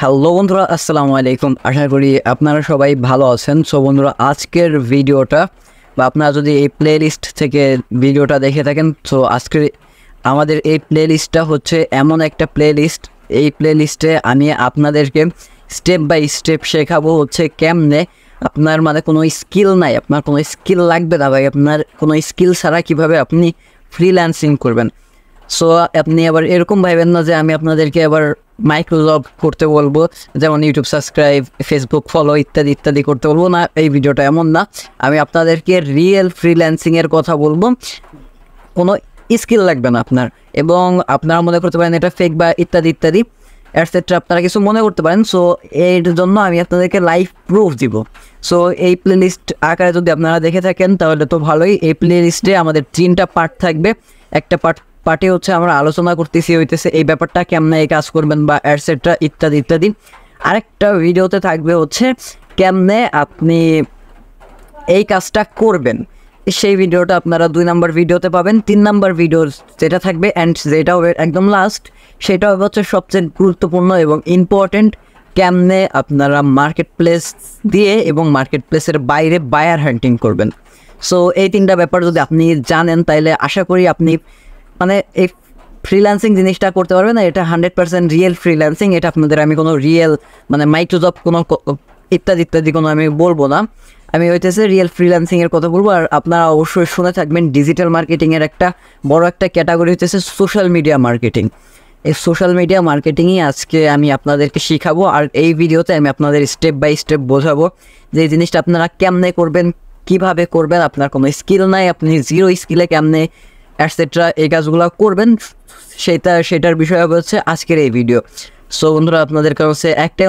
Hello বন্ধুরা, আসসালামু আলাইকুম। আশা করি আপনারা সবাই ভালো আছেন। সো বন্ধুরা, আজকের ভিডিওটা বা আপনারা যদি এই প্লে লিস্ট থেকে ভিডিওটা দেখে থাকেন, সো আজকের আমাদের এই প্লে লিস্টটা হচ্ছে এমন একটা প্লে লিস্ট। এই প্লে লিস্টে আমি আপনাদেরকে স্টেপ বাই স্টেপ শেখাবো হচ্ছে কেমনে আপনার কোনো স্কিল নাই, আপনার কোনো স্কিল লাগবে না ভাই, আপনার কোনো স্কিল ছাড়া কীভাবে আপনি ফ্রিল্যান্সিং করবেন। সো আপনি আবার এরকম ভাবেন না যে আমি আপনাদেরকে আবার মাইক্রো জব করতে বলবো, যেমন ইউটিউব সাবস্ক্রাইব, ফেসবুক ফলো ইত্যাদি ইত্যাদি করতে বলবো না। এই ভিডিওটা এমন না, আমি আপনাদেরকে রিয়েল ফ্রিল্যান্সিংয়ের কথা বলবো। কোনো স্কিল লাগবে না আপনার, এবং আপনারা মনে করতে পারেন এটা ফেক বা ইত্যাদি ইত্যাদি এটসেট্রা, আপনারা কিছু মনে করতে পারেন। সো এর জন্য আমি আপনাদেরকে লাইভ প্রুফ দিব। সো এই প্লে লিস্ট আকারে যদি আপনারা দেখে থাকেন তাহলে তো ভালোই। এই প্লে লিস্টে আমাদের 3টা পার্ট থাকবে। একটা পার্টে হচ্ছে আমরা আলোচনা করতেছি হইতেছে এই ব্যাপারটা কেমনে এই কাজ করবেন বা এটসেট্রা ইত্যাদি ইত্যাদি। আরেকটা ভিডিওতে থাকবে হচ্ছে কেমনে আপনি এই কাজটা করবেন, সেই ভিডিওটা আপনারা 2 নম্বর ভিডিওতে পাবেন। 3 নম্বর ভিডিও যেটা থাকবে অ্যান্ড যেটা হবে একদম লাস্ট, সেটা হবে হচ্ছে সবচেয়ে গুরুত্বপূর্ণ এবং ইম্পর্টেন্ট, কেমনে আপনারা মার্কেট প্লেস দিয়ে এবং মার্কেট প্লেসের বাইরে বায়ার হান্টিং করবেন। সো এই 3টা ব্যাপার যদি আপনি জানেন তাহলে আশা করি আপনি এই ফ্রিল্যান্সিং জিনিসটা করতে পারবেন না। এটা 100% রিয়েল ফ্রিল্যান্সিং। এটা আপনাদের আমি কোনো রিয়েল মাইক্রো জব কোনো ইত্যাদি ইত্যাদি কোনো আমি বলবো না। আমি হইতেছে রিয়েল ফ্রিল্যান্সিংয়ের কথা বলবো। আর আপনারা অবশ্যই শুনে থাকবেন ডিজিটাল মার্কেটিংয়ের একটা বড় একটা ক্যাটাগরি হইতেছে সোশ্যাল মিডিয়া মার্কেটিং। এই সোশ্যাল মিডিয়া মার্কেটিংই আজকে আমি আপনাদেরকে শিখাবো। আর এই ভিডিওতে আমি আপনাদের স্টেপ বাই স্টেপ বোঝাবো যে এই জিনিসটা আপনারা কেমনে করবেন, কিভাবে করবেন। আপনার কোনো স্কিল নাই, আপনি জিরো স্কিলে কেমনে এটসেট্রা এই কাজগুলো করবেন, সেটার বিষয় হচ্ছে আজকের এই ভিডিও। সো বন্ধুরা, আপনাদের কাছে একটাই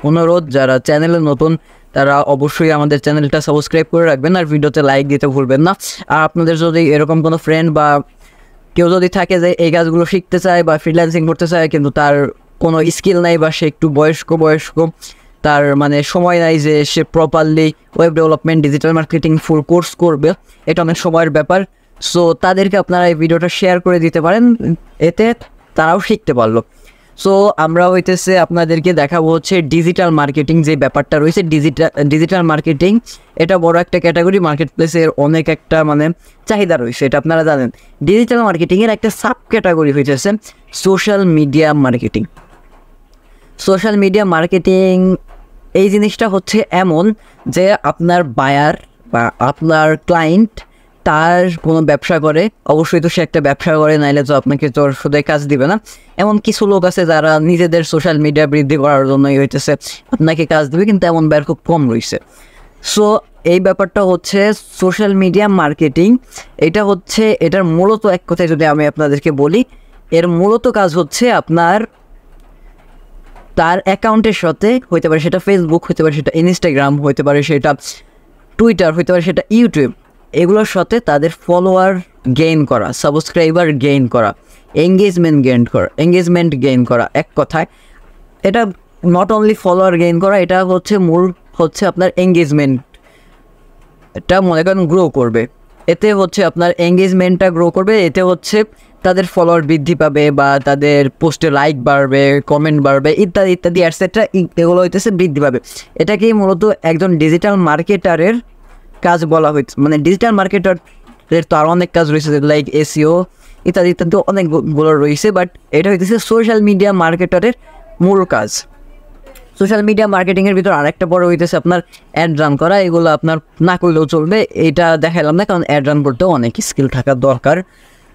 অনুরোধ, যারা চ্যানেলে নতুন তারা অবশ্যই আমাদের চ্যানেলটা সাবস্ক্রাইব করে রাখবেন আর ভিডিওতে লাইক দিতে ভুলবেন না। আর আপনাদের যদি এরকম কোনো ফ্রেন্ড বা কেউ যদি থাকে যে এই কাজগুলো শিখতে চায় বা ফ্রিল্যান্সিং করতে চায় কিন্তু তার কোনো স্কিল নাই বা সে একটু বয়স্ক তার সময় নাই যে সে properly web development, digital marketing full course করবে, এটা অনেক সময়ের ব্যাপার। সো তাদেরকে আপনারা এই ভিডিওটা শেয়ার করে দিতে পারেন, এতে তারাও শিখতে পারলো। সো আমরা হইতেছে আপনাদেরকে দেখাবো হচ্ছে ডিজিটাল মার্কেটিং যে ব্যাপারটা রয়েছে। ডিজিটাল মার্কেটিং এটা বড় একটা ক্যাটাগরি, মার্কেট প্লেসের অনেক একটা চাহিদা রয়েছে, এটা আপনারা জানেন। ডিজিটাল মার্কেটিংয়ের একটা সাব ক্যাটাগরি হইতেছে social media marketing. Social media marketing এই জিনিসটা হচ্ছে এমন যে আপনার বায়ার বা আপনার ক্লায়েন্ট তার কোনো ব্যবসা করে, অবশ্যই তো সে একটা ব্যবসা করে, নাইলে তো আপনাকে তোর শুধু কাজ দিবে না। এমন কিছু লোক আছে যারা নিজেদের সোশ্যাল মিডিয়া বৃদ্ধি করার জন্যই হইতেছে আপনাকে কাজ দেবে, কিন্তু এমন ব্যয় খুব কম রয়েছে। সো এই ব্যাপারটা হচ্ছে সোশ্যাল মিডিয়া মার্কেটিং। এটা হচ্ছে এটার মূলত এক কথায় যদি আমি আপনাদেরকে বলি, এর মূলত কাজ হচ্ছে আপনার তার অ্যাকাউন্টের সাথে, হইতে পারে সেটা ফেসবুক, হইতে পারে সেটা ইনস্টাগ্রাম, হইতে পারে সেটা টুইটার, হইতে পারে সেটা ইউটিউব, এগুলোর সাথে তাদের ফলোয়ার গেইন করা, সাবস্ক্রাইবার গেইন করা, এঙ্গেজমেন্ট গেইন করা। এক কথায় এটা নট অনলি ফলোয়ার গেইন করা, এটা মূল হচ্ছে আপনার এঙ্গেজমেন্ট, এটা মনে করেন গ্রো করবে। এতে আপনার এঙ্গেজমেন্টটা গ্রো করবে, এতে তাদের ফলোয়ার বৃদ্ধি পাবে বা তাদের পোস্টে লাইক বাড়বে, কমেন্ট বাড়বে ইত্যাদি ইত্যাদি এটসেট্রা, এগুলো হইতেছে বৃদ্ধি পাবে। এটাকেই মূলত একজন ডিজিটাল মার্কেটারের কাজ বলা হয়েছে। ডিজিটাল মার্কেটারের তো আরও অনেক কাজ রয়েছে, লাইক এসইও ইত্যাদি ইত্যাদি অনেকগুলো রয়েছে, বাট এটা হইতেছে সোশ্যাল মিডিয়া মার্কেটারের মূল কাজ। সোশ্যাল মিডিয়া মার্কেটিংয়ের ভিতর আরেকটা বড় হইতেছে আপনার অ্যাড রান করা। এগুলো আপনার না করলেও চলবে, এটা দেখাইলাম না, কারণ অ্যাড রান করতেও অনেক স্কিল থাকার দরকার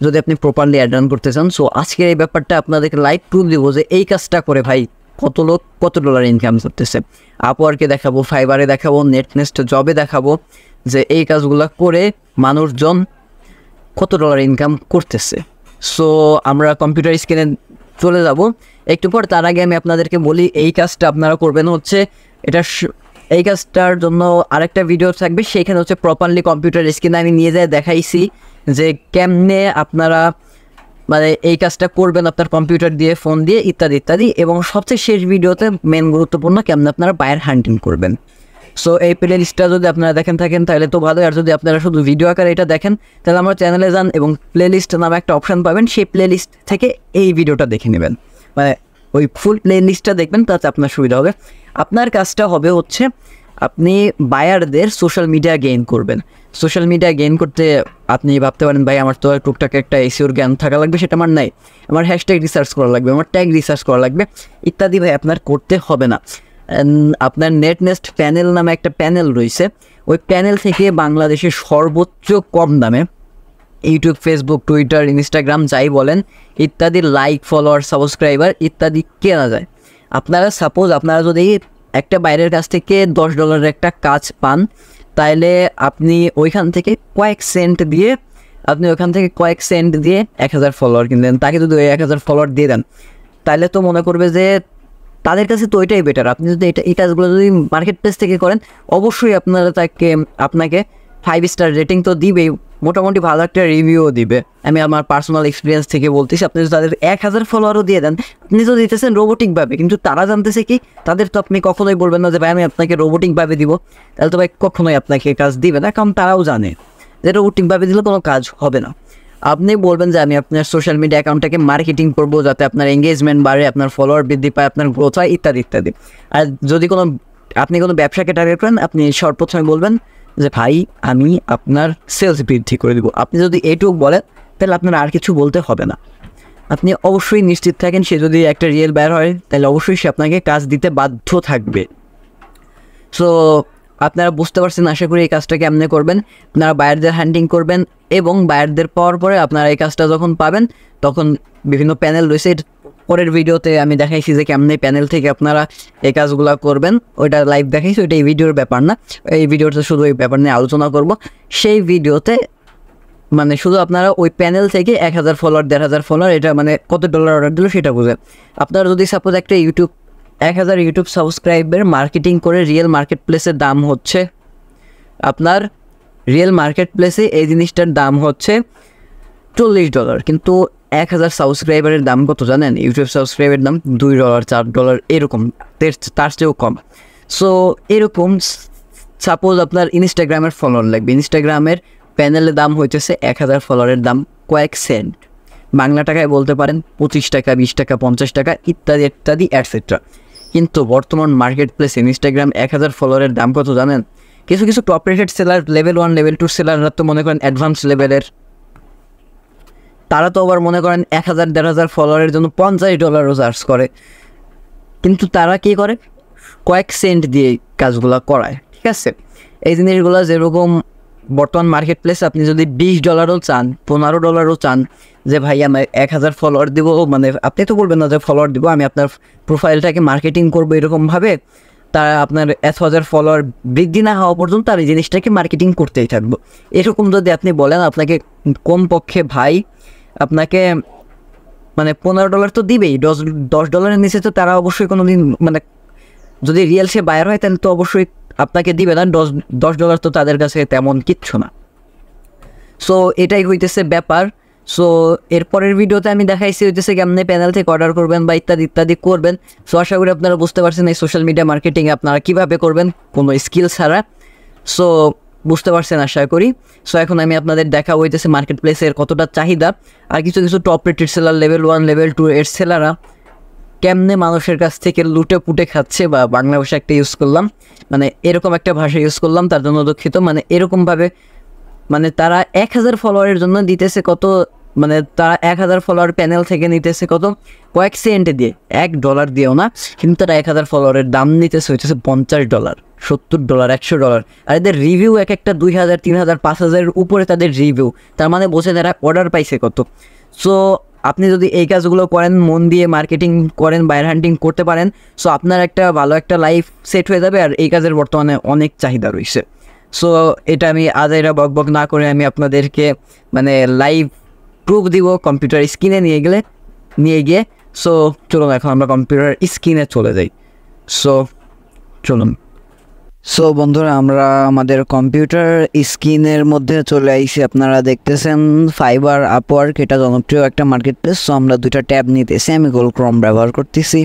যদি আপনি প্রপারলি অ্যাড রান করতে চান। সো আজকের এই ব্যাপারটা আপনাদেরকে লাইভ প্রুফ দিব যে এই কাজটা করে ভাই কত লোক কত ডলার ইনকাম করতেছে। আপওয়ার্কে দেখাবো, ফাইবারে দেখাবো, নেটনেস্ট জবে দেখাবো যে এই কাজগুলো করে মানুষজন কত ডলার ইনকাম করতেছে। সো আমরা কম্পিউটার স্ক্রিনে চলে যাব একটু পর। তার আগে আমি আপনাদেরকে বলি এই কাজটা আপনারা করবেন হচ্ছে এই কাজটার জন্য আরেকটা ভিডিও থাকবে, সেইখানে প্রপারলি কম্পিউটার স্ক্রিনে আমি নিয়ে যাই দেখাইছি যে কেমনে আপনারা এই কাজটা করবেন আপনার কম্পিউটার দিয়ে, ফোন দিয়ে ইত্যাদি ইত্যাদি। এবং সবচেয়ে শেষ ভিডিওতে মেন গুরুত্বপূর্ণ কেমনে আপনারা বায়ার হান্টিং করবেন। সো এই প্লে লিস্টটা যদি আপনারা থাকেন তাহলে তো ভালো। আর যদি আপনারা শুধু ভিডিও আকারে এটা দেখেন তাহলে আমার চ্যানেলে যান এবং প্লে লিস্ট নামে একটা অপশান পাবেন, সেই প্লে লিস্ট থেকে এই ভিডিওটা দেখে নেবেন। ওই ফুল প্লে লিস্টটা দেখবেন, তাতে আপনার সুবিধা হবে। আপনার কাজটা হবে হচ্ছে আপনি বায়ারদের সোশ্যাল মিডিয়া গেইন করবেন। সোশ্যাল মিডিয়া গেইন করতে আপনি ভাবতে পারেন ভাই আমার তো টুকটাক একটা এসইওর জ্ঞান থাকা লাগবে, সেটা আমার নাই, আমার হ্যাশট্যাগ রিসার্চ করা লাগবে, আমার ট্যাগ রিসার্চ করা লাগবে ইত্যাদি। ভাই আপনার করতে হবে না। আপনার নেটনেস্ট প্যানেল নামে একটা প্যানেল রয়েছে, ওই প্যানেল থেকে বাংলাদেশের সর্বোচ্চ কম দামে ইউটিউব, ফেসবুক, টুইটার, ইনস্টাগ্রাম যাই বলেন ইত্যাদি লাইক, ফলোয়ার, সাবস্ক্রাইবার ইত্যাদি কেনা যায়। আপনারা যদি একটা বাইরের কাছ থেকে $10 একটা কাজ পান, তাইলে আপনি ওইখান থেকে কয়েক সেন্ট দিয়ে 1000 ফলোয়ার কিনলেন। তাকে যদি ওই 1000 ফলোয়ার দিয়ে দেন, তাহলে তো মনে করবে যে তাদের কাছে তো ওইটাই বেটার। আপনি যদি এই কাজগুলো যদি মার্কেট প্লেস থেকে করেন, অবশ্যই আপনাকে 5 স্টার রেটিং তো দিবেই, মোটামুটি ভালো একটা রিভিউও দিবে। আমি আমার পার্সোনাল এক্সপিরিয়েন্স থেকে বলতেছি। আপনি যদি তাদের 1000 ফলোয়ারও দিয়ে দেন, আপনি তো দিতেছেন রোবোটিকভাবে, কিন্তু তারা জানতেছে কি, তাদের তো আপনি কখনোই বলবেন না যে ভাই আমি আপনাকে রোবোটিকভাবে দিব, তাহলে তো ভাই কখনোই আপনাকে কাজ দিবে না, কারণ তারাও জানে যে রোবোটিকভাবে দিলে কোনো কাজ হবে না। আপনি বলবেন যে আমি আপনার সোশ্যাল মিডিয়া অ্যাকাউন্টটাকে মার্কেটিং করবো, যাতে আপনার এঙ্গেজমেন্ট বাড়ে, আপনার ফলোয়ার বৃদ্ধি পায়, আপনার গ্রোথ হয় ইত্যাদি ইত্যাদি। আর যদি আপনি কোনো ব্যবসাকে টার্গেট করেন, আপনি সর্বপ্রথমে বলবেন যে ভাই আমি আপনার সেলস বৃদ্ধি করে দিব। আপনি যদি এইটুকু বলেন, তাহলে আপনার আর কিছু বলতে হবে না। আপনি অবশ্যই নিশ্চিত থাকেন সে যদি একটা রিয়েল বায়ার হয়, তাহলে অবশ্যই সে আপনাকে কাজ দিতে বাধ্য থাকবে। সো আপনারা বুঝতে পারছেন আশা করি এই কাজটা কেমনে করবেন। আপনারা বায়ারদের হান্টিং করবেন, এবং বায়ারদের পাওয়ার পরে আপনারা এই কাজটা যখন পাবেন, তখন বিভিন্ন প্যানেল রয়েছে, পরের ভিডিওতে আমি দেখাইছি যে কেমনে প্যানেল থেকে আপনারা এই কাজগুলো করবেন। ওইটা লাইভ দেখাইছি, ওইটা এই ভিডিওর ব্যাপার না। এই ভিডিওতে শুধু এই ব্যাপার নিয়ে আলোচনা করব। সেই ভিডিওতে মানে শুধু আপনারা ওই প্যানেল থেকে 1000 ফলোয়ার, 1500 ফলোয়ার, এটা মানে কত $1 অর্ডার দিল সেটা বুঝেন। আপনারা যদি সাপোজ একটা 1000 ইউটিউব সাবস্ক্রাইবার মার্কেটিং করে, রিয়েল মার্কেট প্লেসের দাম হচ্ছে আপনার, রিয়েল মার্কেট প্লেসে এই জিনিসটার দাম হচ্ছে $40, কিন্তু 1000 সাবস্ক্রাইবারের দাম কত জানেন? ইউটিউব সাবস্ক্রাইবারের দাম $2, $4 এরকম, তার চেয়েও কম। সো এরকম সাপোজ আপনার ইনস্টাগ্রামের ফলোয়ার লাগবে, ইনস্টাগ্রামের প্যানেলের দাম হইতেছে 1000 ফলোয়ারের দাম কয়েক সেন্ট, বাংলা টাকায় বলতে পারেন 25 টাকা, 20 টাকা, 50 টাকা ইত্যাদি ইত্যাদি অ্যাটসেট্রা। কিন্তু বর্তমান মার্কেট প্লেসে ইনস্টাগ্রাম 1000 ফলোয়ারের দাম কত জানেন? কিছু top rated seller, level 1, level 2 সেলাররা তো মনে করেন অ্যাডভান্স লেভেলের, তারা তো আবার মনে করেন 1000-1500 ফলোয়ারের জন্য $50 চার্জ করে। কিন্তু তারা কী করে? কয়েক সেন্ট দিয়ে কাজগুলো করায়, ঠিক আছে? এই জিনিসগুলো যেরকম বর্তমান মার্কেট প্লেসে আপনি যদি $20 চান, $15 চান যে ভাই আমি 1000 ফলোয়ার দিব, মানে আপনি তো বলবেন না যে ফলোয়ার দিব, আমি আপনার প্রোফাইলটাকে মার্কেটিং করবো এরকমভাবে, তারা আপনার 1000 ফলোয়ার বৃদ্ধি না হওয়া পর্যন্ত আমি জিনিসটাকে মার্কেটিং করতেই থাকবো। এরকম যদি আপনি বলেন, আপনাকে কমপক্ষে ভাই আপনাকে মানে $15 তো দিবেই, $10 নিচে তো তারা অবশ্যই কোনো দিন, মানে যদি রিয়েল সে বায়ার হয় তাহলে তো অবশ্যই আপনাকে দিবে না। $10 তো তাদের কাছে তেমন কিচ্ছু না। সো এটাই হইতেছে ব্যাপার। সো এরপরের ভিডিওতে আমি দেখাইছি হইতেছে কেমনে প্যানেল থেকে অর্ডার করবেন বা ইত্যাদি ইত্যাদি করবেন। সো আশা করি আপনারা বুঝতে পারছেন এই সোশ্যাল মিডিয়া মার্কেটিং আপনারা কীভাবে করবেন কোনো স্কিল ছাড়া। সো বুঝতে পারছেন আশা করি। সো এখন আমি আপনাদের দেখা হইতেছে মার্কেট প্লেসের কতটা চাহিদা, আর কিছু top rated seller, level 1, level 2 এর সেলাররা কেমনে মানুষের কাছ থেকে লুটে পুটে খাচ্ছে, বা বাংলা ভাষা একটা ইউজ করলাম, মানে এরকম একটা ভাষা ইউজ করলাম, তার জন্য দুঃখিত। মানে এরকমভাবে মানে তারা 1000 ফলোয়ারের জন্য দিতেছে কত, মানে তারা 1000 ফলোয়ার প্যানেল থেকে নিতেছে কত, কয়েক সেন্ট দিয়ে, $1 দিয়েও না, কিন্তু তারা 1000 ফলোয়ারের দাম নিতেছে হইতেছে $50, $70, $100। আর এদের রিভিউ এক একটা 2000, 3000, 5000 উপরে তাদের রিভিউ, তার মানে বোঝেন এরা অর্ডার পাইছে কত। সো আপনি যদি এই কাজগুলো করেন, মন দিয়ে মার্কেটিং করেন, বায়ার হান্টিং করতে পারেন, সো আপনার একটা ভালো একটা লাইফ সেট হয়ে যাবে। আর এই কাজের বর্তমানে অনেক চাহিদা রয়েছে। সো এটা আমি আজাইরা বকবক না করে আমি আপনাদেরকে মানে লাইভ প্রুফ দিব কম্পিউটার স্ক্রিনে নিয়ে গিয়ে। সো চলুন এখন আমরা কম্পিউটার স্ক্রিনে চলে যাই। সো চলুন। সো বন্ধুরা, আমরা আমাদের কম্পিউটার স্ক্রিনের মধ্যে চলে আইছি। আপনারা দেখতেছেন ফাইবার, আপওয়ার্ক, এটা জনপ্রিয় একটা মার্কেট প্লেস। সো আমরা দুইটা ট্যাব নিতেছি, আমি গুগল ক্রোম ব্যবহার করতেছি।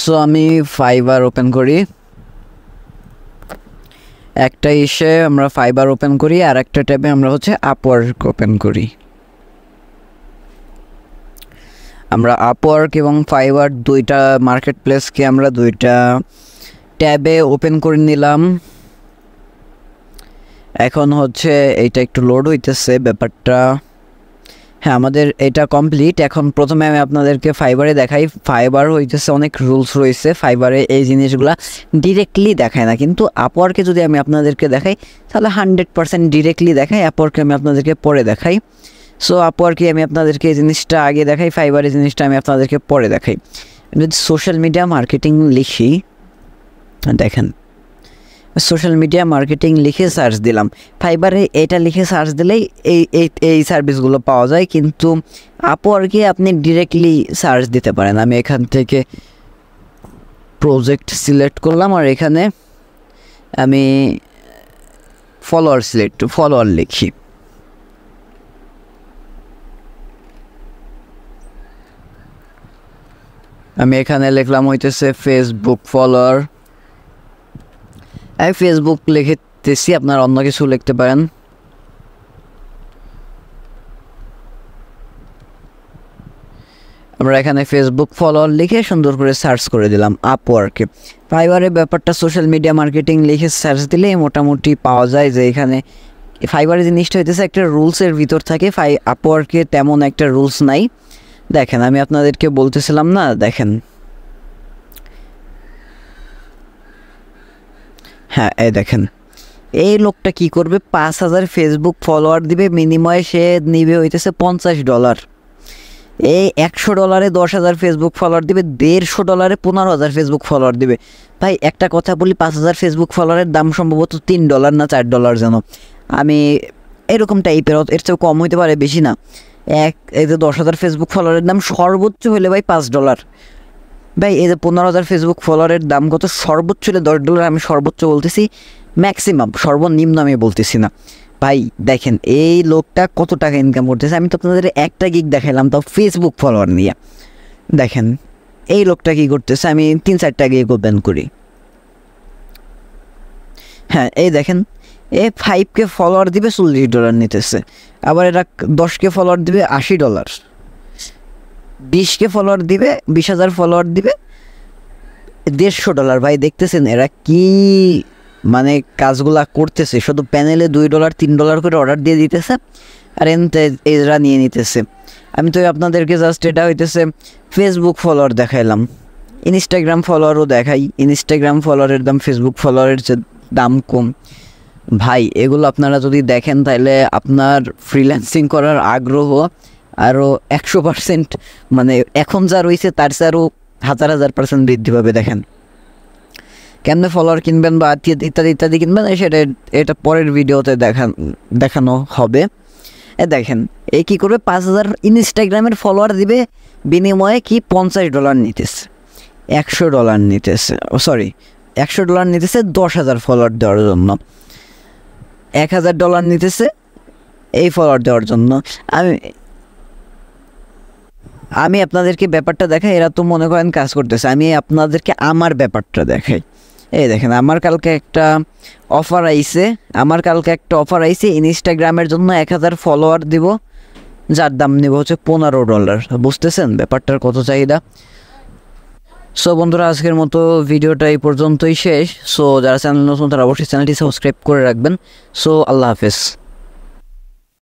সো আমি ফাইবার ওপেন করি, একটা ইসে আমরা ফাইবার ওপেন করি, আর একটা ট্যাবে আমরা হচ্ছে আপওয়ার্ক ওপেন করি। আমরা আপওয়ার্ক এবং ফাইবার দুইটা মার্কেট প্লেসকে আমরা দুইটা ট্যাবে ওপেন করে নিলাম। এখন হচ্ছে এইটা একটু লোড হইতেছে ব্যাপারটা। হ্যাঁ, আমাদের এটা কমপ্লিট। এখন প্রথমে আমি আপনাদেরকে ফাইবারে দেখাই। ফাইবার হইতেছে অনেক রুলস রয়েছে ফাইবারে, এই জিনিসগুলা ডিরেক্টলি দেখায় না, কিন্তু আপওয়ার্কে যদি আমি আপনাদেরকে দেখাই তাহলে 100% ডিরেক্টলি দেখাই। আপওয়ার্কে আমি আপনাদেরকে পরে দেখাই। সো আপওয়ার্কে আমি আপনাদেরকে এই জিনিসটা আগে দেখাই, ফাইবারের জিনিসটা আমি আপনাদেরকে পরে দেখাই। যদি সোশ্যাল মিডিয়া মার্কেটিং লিখি, দেখেন সোশ্যাল মিডিয়া মার্কেটিং লিখে সার্চ দিলাম, ফাইবারে এটা লিখে সার্চ দিলেই এই সার্ভিসগুলো পাওয়া যায়, কিন্তু আপওয়ার্কে আপনি ডিরেক্টলি সার্চ দিতে পারেন। আমি এখান থেকে প্রজেক্ট সিলেক্ট করলাম আর এখানে আমি ফলোয়ার লিখি। আমি এখানে লিখলাম হইতেছে ফেসবুক ফলোয়ার। আমি ফেসবুক লিখতেছি, আপনার অন্য কিছু লিখতে পারেন। আমরা এখানে ফেসবুক ফলোয়ার লিখে সুন্দর করে সার্চ করে দিলাম আপওয়ার্কে। ফাইবারের ব্যাপারটা সোশ্যাল মিডিয়া মার্কেটিং লিখে সার্চ দিলে মোটামুটি পাওয়া যায় যে এখানে ফাইবারের জিনিসটা হইতেছে একটা রুলসের ভিতর থাকে, আপওয়ার্কে তেমন একটা রুলস নাই। দেখেন আমি আপনাদেরকে বলতেছিলাম না, দেখেন হ্যাঁ এই দেখেন এই লোকটা কি করবে, 5000 ফেসবুক ফলোয়ার দিবে, বিনিময়ে সে নিবে হইতেছে $50। এই $100 10,000 ফেসবুক ফলোয়ার দিবে, $150 15,000 ফেসবুক ফলোয়ার দিবে। ভাই একটা কথা বলি, 5000 ফেসবুক ফলোয়ারের দাম সম্ভবত $3 না $4 যেন, আমি এরকম টাইপের, এর চেয়েও কম হইতে পারে, বেশি না। এই যে 10,000 ফেসবুক ফলোয়ারের দাম সর্বোচ্চ হলে ভাই $5। ভাই এই যে 15,000 ফেসবুক ফলোয়ারের দাম কত, সর্বোচ্চ হলে $10। আমি সর্বোচ্চ বলতেছি, ম্যাক্সিমাম সর্বনিম্ন আমি বলতেছি না। ভাই দেখেন এই লোকটা কত টাকা ইনকাম করতেছে। আমি তো আপনাদের একটা গিগ দেখাইলাম তাও ফেসবুক ফলোয়ার নিয়ে। দেখেন এই লোকটা কি করতেছে, আমি 3-4টা গিগ ওপেন করি। হ্যাঁ এই দেখেন, 5K ফলোয়ার দিবে $40 নিতেছে, আবার এরা 10K ফলোয়ার দিবে $80, 20K ফলোয়ার দিবে, 20,000 ফলোয়ার দিবে $150। ভাই দেখতেছেন এরা কি মানে কাজগুলা করতেছে, শুধু প্যানেলে $2 $3 করে অর্ডার দিয়ে দিতেছে আর এরা নিয়ে নিতেছে। আমি তো আপনাদেরকে জাস্ট এটা হইতেছে ফেসবুক ফলোয়ার দেখাইলাম, ইনস্টাগ্রাম ফলোয়ারও দেখাই। ইনস্টাগ্রাম ফলোয়ারের দাম ফেসবুক ফলোয়ারের চেয়ে দাম কম। ভাই এগুলো আপনারা যদি দেখেন তাহলে আপনার ফ্রিল্যান্সিং করার আগ্রহ আরও 100%, মানে এখন যা রয়েছে তার চেয়ে আরও 1000% বৃদ্ধি পাবে। দেখেন কেমনে ফলোয়ার কিনবেন বা ইত্যাদি ইত্যাদি কিনবেন, সেটা এটা পরের ভিডিওতে দেখানো হবে। দেখেন এই কী করবে, 5000 ইনস্টাগ্রামের ফলোয়ার দিবে, বিনিময়ে কি $50 নিতেছে, $100 নিতেছে, $100 নিতেছে 10,000 ফলোয়ার দেওয়ার জন্য, $1,000 নিতেছে এই ফলোয়ার দেওয়ার জন্য। আমি আপনাদেরকে ব্যাপারটা দেখাই, এরা তো মনে করেন কাজ করতেছে, আমি আপনাদেরকে আমার ব্যাপারটা দেখাই। এই দেখেন আমার কালকে একটা অফার আইছে, ইনস্টাগ্রামের জন্য 1000 ফলোয়ার দিব, যার দাম নেব হচ্ছে $15। বুঝতেছেন ব্যাপারটার কত চাহিদা। সো বন্ধুরা আজকের মতো ভিডিওটা এই পর্যন্তই শেষ। সো যারা চ্যানেল নতুন তারা অবশ্যই চ্যানেলটি সাবস্ক্রাইব করে রাখবেন। সো আল্লাহ হাফেজ।